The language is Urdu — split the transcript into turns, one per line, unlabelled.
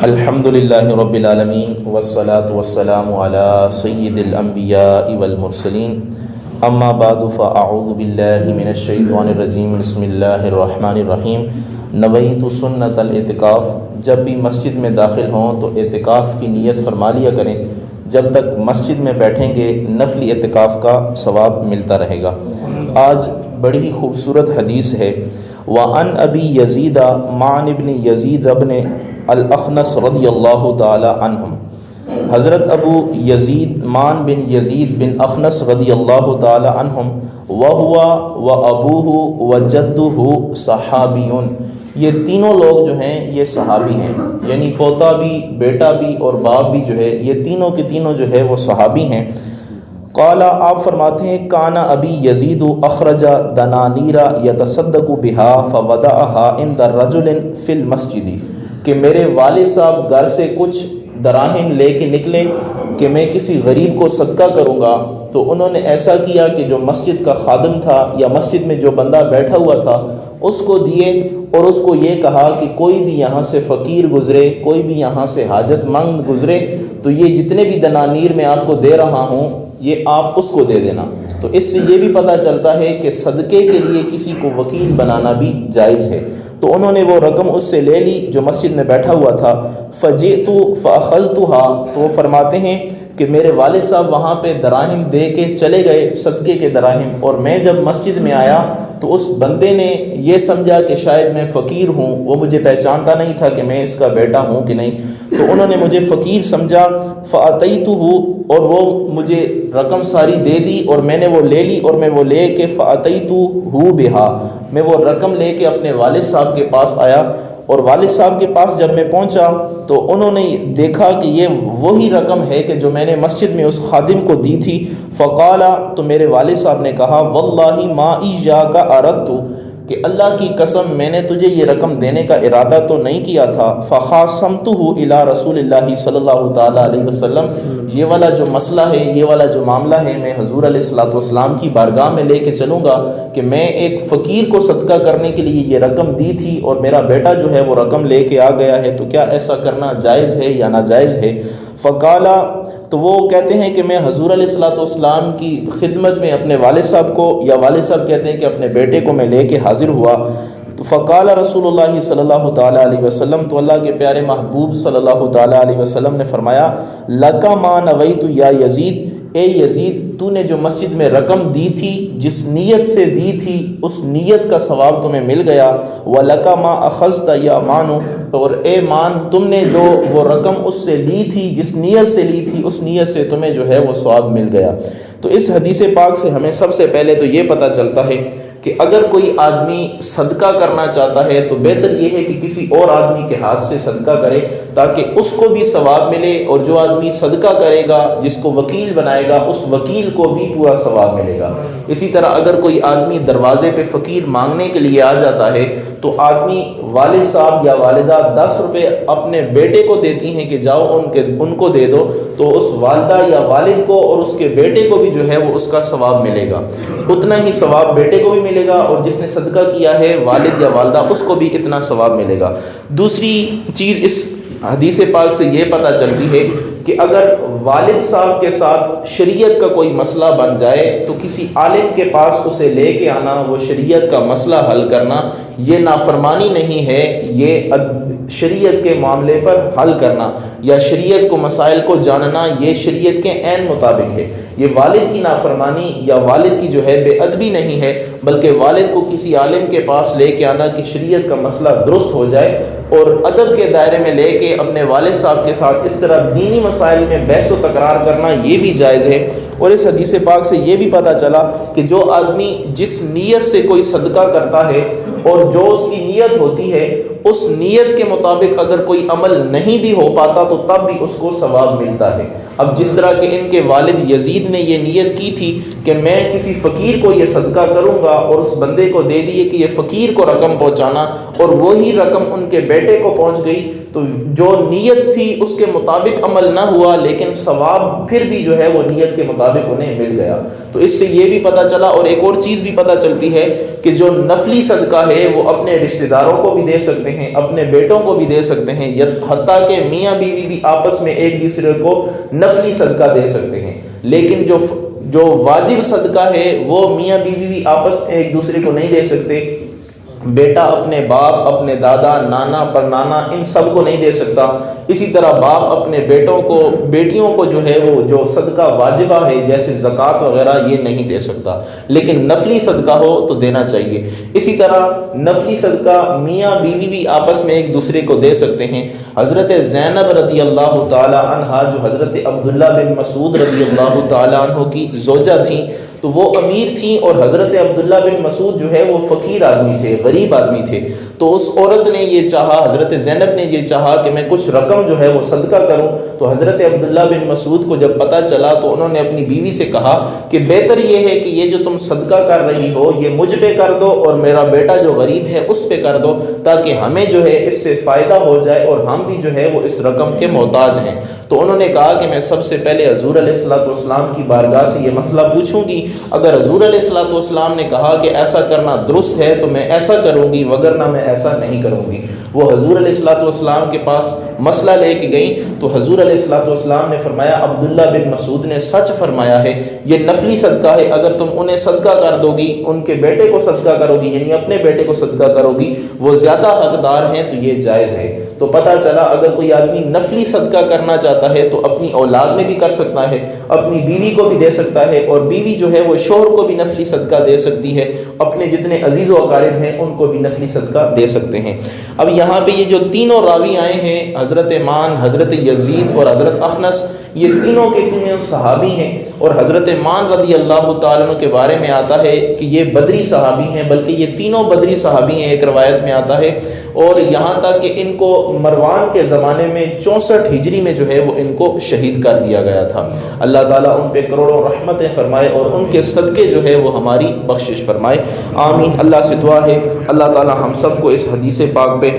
الحمدللہ رب العالمین والصلاة والسلام علی سید الانبیاء والمرسلین اما بعد فاعوذ باللہ من الشیطان الرجیم بسم اللہ الرحمن الرحیم نویت سنت الاعتکاف۔ جب بھی مسجد میں داخل ہوں تو اعتکاف کی نیت فرما لیا کریں، جب تک مسجد میں بیٹھیں گے نفلی اعتکاف کا ثواب ملتا رہے گا۔ آج بڑی خوبصورت حدیث ہے۔ وعن ابی یزید معن ابن یزید ابن الاخنس رضی اللہ تعالی عنہم، حضرت ابو یزید معن بن یزید بن اخنس رضی اللہ تعالی عنہم وہو وابوہ وجدہ صحابیون، یہ تینوں لوگ جو ہیں یہ صحابی ہیں، یعنی پوتا بھی، بیٹا بھی اور باپ بھی جو ہے یہ تینوں کے تینوں جو ہے وہ صحابی ہیں۔ قال، آپ فرماتے ہیں کانا ابی یزید اخرج دنانیرا یتصدق بها فودعها عند رجل فی المسجد، کہ میرے والد صاحب گھر سے کچھ دراہم لے کے نکلے کہ میں کسی غریب کو صدقہ کروں گا، تو انہوں نے ایسا کیا کہ جو مسجد کا خادم تھا یا مسجد میں جو بندہ بیٹھا ہوا تھا اس کو دیے، اور اس کو یہ کہا کہ کوئی بھی یہاں سے فقیر گزرے، کوئی بھی یہاں سے حاجت مند گزرے تو یہ جتنے بھی دنانیر میں آپ کو دے رہا ہوں یہ آپ اس کو دے دینا۔ تو اس سے یہ بھی پتہ چلتا ہے کہ صدقے کے لیے کسی کو وکیل بنانا بھی جائز ہے۔ تو انہوں نے وہ رقم اس سے لے لی جو مسجد میں بیٹھا ہوا تھا۔ فجئت فاخذتها، تو وہ فرماتے ہیں کہ میرے والد صاحب وہاں پہ دراہم دے کے چلے گئے، صدقے کے دراہم، اور میں جب مسجد میں آیا تو اس بندے نے یہ سمجھا کہ شاید میں فقیر ہوں، وہ مجھے پہچانتا نہیں تھا کہ میں اس کا بیٹا ہوں کہ نہیں، تو انہوں نے مجھے فقیر سمجھا۔ فاتیتہ، اور وہ مجھے رقم ساری دے دی اور میں نے وہ لے لی، اور میں وہ لے کے فاتیتہ بہا، میں وہ رقم لے کے اپنے والد صاحب کے پاس آیا، اور والد صاحب کے پاس جب میں پہنچا تو انہوں نے دیکھا کہ یہ وہی رقم ہے کہ جو میں نے مسجد میں اس خادم کو دی تھی۔ فقالا، تو میرے والد صاحب نے کہا واللہ ما ایاک اردت، کہ اللہ کی قسم میں نے تجھے یہ رقم دینے کا ارادہ تو نہیں کیا تھا۔ فخاصمتہ الی رسول اللہ صلی اللہ تعالی علیہ وسلم، یہ والا جو مسئلہ ہے، یہ والا جو معاملہ ہے، میں حضور علیہ الصلوۃ والسلام کی بارگاہ میں لے کے چلوں گا کہ میں ایک فقیر کو صدقہ کرنے کے لیے یہ رقم دی تھی اور میرا بیٹا جو ہے وہ رقم لے کے آ گیا ہے، تو کیا ایسا کرنا جائز ہے یا ناجائز ہے؟ فقالا، تو وہ کہتے ہیں کہ میں حضور علیہ الصلوۃ والسلام کی خدمت میں اپنے والد صاحب کو، یا والد صاحب کہتے ہیں کہ اپنے بیٹے کو میں لے کے حاضر ہوا، تو فقال رسول اللہ صلی اللہ تعالیٰ علیہ وسلم، تو اللہ کے پیارے محبوب صلی اللہ تعالیٰ علیہ وسلم نے فرمایا لک ما نویت یا یزید، اے یزید تو نے جو مسجد میں رقم دی تھی، جس نیت سے دی تھی اس نیت کا ثواب تمہیں مل گیا۔ وَلَكَ مَا أَخَذْتَ يَا مَانُ، اور اے مان تم نے جو وہ رقم اس سے لی تھی، جس نیت سے لی تھی اس نیت سے تمہیں جو ہے وہ ثواب مل گیا۔ تو اس حدیث پاک سے ہمیں سب سے پہلے تو یہ پتہ چلتا ہے کہ اگر کوئی آدمی صدقہ کرنا چاہتا ہے تو بہتر یہ ہے کہ کسی اور آدمی کے ہاتھ سے صدقہ کرے تاکہ اس کو بھی ثواب ملے، اور جو آدمی صدقہ کرے گا جس کو وکیل بنائے گا اس وکیل کو بھی پورا ثواب ملے گا۔ اسی طرح اگر کوئی آدمی دروازے پہ فقیر مانگنے کے لیے آ جاتا ہے تو آدمی والد صاحب یا والدہ 10 روپے اپنے بیٹے کو دیتی ہیں کہ جاؤ ان کو دے دو، تو اس والدہ یا والد کو اور اس کے بیٹے کو بھی جو ہے وہ اس کا ثواب ملے گا، اتنا ہی ثواب بیٹے کو بھی ملے گا، اور جس نے صدقہ کیا ہے والد یا والدہ اس کو بھی اتنا ثواب ملے گا۔ دوسری چیز اس حدیث پاک سے یہ پتہ چلتی ہے کہ اگر والد صاحب کے ساتھ شریعت کا کوئی مسئلہ بن جائے تو کسی عالم کے پاس اسے لے کے آنا، وہ شریعت کا مسئلہ حل کرنا، یہ نافرمانی نہیں ہے، یہ شریعت کے معاملے پر حل کرنا یا شریعت کو مسائل کو جاننا یہ شریعت کے عین مطابق ہے۔ یہ والد کی نافرمانی یا والد کی جو ہے بے ادبی نہیں ہے، بلکہ والد کو کسی عالم کے پاس لے کے آنا کہ شریعت کا مسئلہ درست ہو جائے، اور ادب کے دائرے میں لے کے اپنے والد صاحب کے ساتھ اس طرح دینی مسائل میں بحث و تکرار کرنا یہ بھی جائز ہے۔ اور اس حدیث پاک سے یہ بھی پتہ چلا کہ جو آدمی جس نیت سے کوئی صدقہ کرتا ہے اور جو اس کی نیت ہوتی ہے اس نیت کے مطابق اگر کوئی عمل نہیں بھی ہو پاتا تو تب بھی اس کو ثواب ملتا ہے۔ اب جس طرح کہ ان کے والد یزید نے یہ نیت کی تھی کہ میں کسی فقیر کو یہ صدقہ کروں گا، اور اس بندے کو دے دیے کہ یہ فقیر کو رقم پہنچانا، اور وہی رقم ان کے بیٹے کو پہنچ گئی، تو جو نیت تھی اس کے مطابق عمل نہ ہوا، لیکن ثواب پھر بھی جو ہے وہ نیت کے مطابق انہیں مل گیا۔ تو اس سے یہ بھی پتہ چلا، اور ایک اور چیز بھی پتہ چلتی ہے کہ جو نفلی صدقہ ہے وہ اپنے رشتہ داروں کو بھی دے سکتے ہیں، اپنے بیٹوں کو بھی دے سکتے ہیں، حتیٰ کہ میاں بیوی بھی آپس میں ایک دوسرے کو نفلی صدقہ دے سکتے ہیں۔ لیکن جو واجب صدقہ ہے وہ میاں بیوی بھی آپس میں ایک دوسرے کو نہیں دے سکتے، بیٹا اپنے باپ، اپنے دادا، نانا، پرنانا، ان سب کو نہیں دے سکتا۔ اسی طرح باپ اپنے بیٹوں کو، بیٹیوں کو جو ہے وہ جو صدقہ واجبہ ہے جیسے زکوٰۃ وغیرہ یہ نہیں دے سکتا، لیکن نفلی صدقہ ہو تو دینا چاہیے۔ اسی طرح نفلی صدقہ میاں بیوی بھی آپس میں ایک دوسرے کو دے سکتے ہیں۔ حضرت زینب رضی اللہ تعالی عنہا جو حضرت عبداللہ بن مسعود رضی اللہ تعالی عنہ کی زوجہ تھیں، تو وہ امیر تھیں، اور حضرت عبداللہ بن مسعود جو ہے وہ فقیر آدمی تھے، غریب آدمی تھے۔ تو اس عورت نے یہ چاہا، حضرت زینب نے یہ چاہا کہ میں کچھ رقم جو ہے وہ صدقہ کروں۔ تو حضرت عبداللہ بن مسعود کو جب پتہ چلا تو انہوں نے اپنی بیوی سے کہا کہ بہتر یہ ہے کہ یہ جو تم صدقہ کر رہی ہو یہ مجھ پہ کر دو، اور میرا بیٹا جو غریب ہے اس پہ کر دو، تاکہ ہمیں جو ہے اس سے فائدہ ہو جائے اور ہم بھی جو ہے وہ اس رقم کے محتاج ہیں۔ تو انہوں نے کہا کہ میں سب سے پہلے حضور علیہ الصلوۃ والسلام کی بارگاہ سے یہ مسئلہ پوچھوں گی، اگر حضور علیہ الصلوۃ والسلام نے کہا کہ ایسا کرنا درست ہے تو میں ایسا کروں گی، وگرنہ میں ایسا نہیں کروں گی۔ وہ حضور علیہ الصلوۃ والسلام کے پاس مسئلہ لے کے گئیں، تو حضور علیہ الصلوۃ والسلام نے فرمایا عبداللہ بن مسعود نے سچ فرمایا ہے، یہ نفلی صدقہ ہے، اگر تم انہیں صدقہ کر دو گی، ان کے بیٹے کو صدقہ کرو گی، یعنی اپنے بیٹے کو صدقہ کرو گی، وہ زیادہ حقدار ہیں، تو یہ جائز ہے۔ تو پتہ چلا اگر کوئی آدمی نفلی صدقہ کرنا چاہتا ہے تو اپنی اولاد میں بھی کر سکتا ہے، اپنی بیوی کو بھی دے سکتا ہے، اور بیوی جو ہے وہ شوہر کو بھی نفلی صدقہ دے سکتی ہے، اپنے جتنے عزیز و اقارب ہیں ان کو بھی نفلی صدقہ دے سکتے ہیں۔ اب یہاں پہ یہ جو تینوں راوی آئے ہیں، حضرت مان، حضرت یزید اور حضرت اخنس، یہ تینوں کے تینوں صحابی ہیں، اور حضرت مان رضی اللہ تعالیٰ عنہ کے بارے میں آتا ہے کہ یہ بدری صحابی ہیں، بلکہ یہ تینوں بدری صحابی ہیں، ایک روایت میں آتا ہے، اور یہاں تک کہ ان کو مروان کے زمانے میں 64 ہجری میں جو ہے وہ ان کو شہید کر دیا گیا تھا۔ اللہ تعالیٰ ان پہ کروڑوں رحمتیں فرمائے اور ان کے صدقے جو ہے وہ ہماری بخشش فرمائے، آمین۔ اللہ سے دعا ہے اللہ تعالیٰ ہم سب کو اس حدیث پاک پہ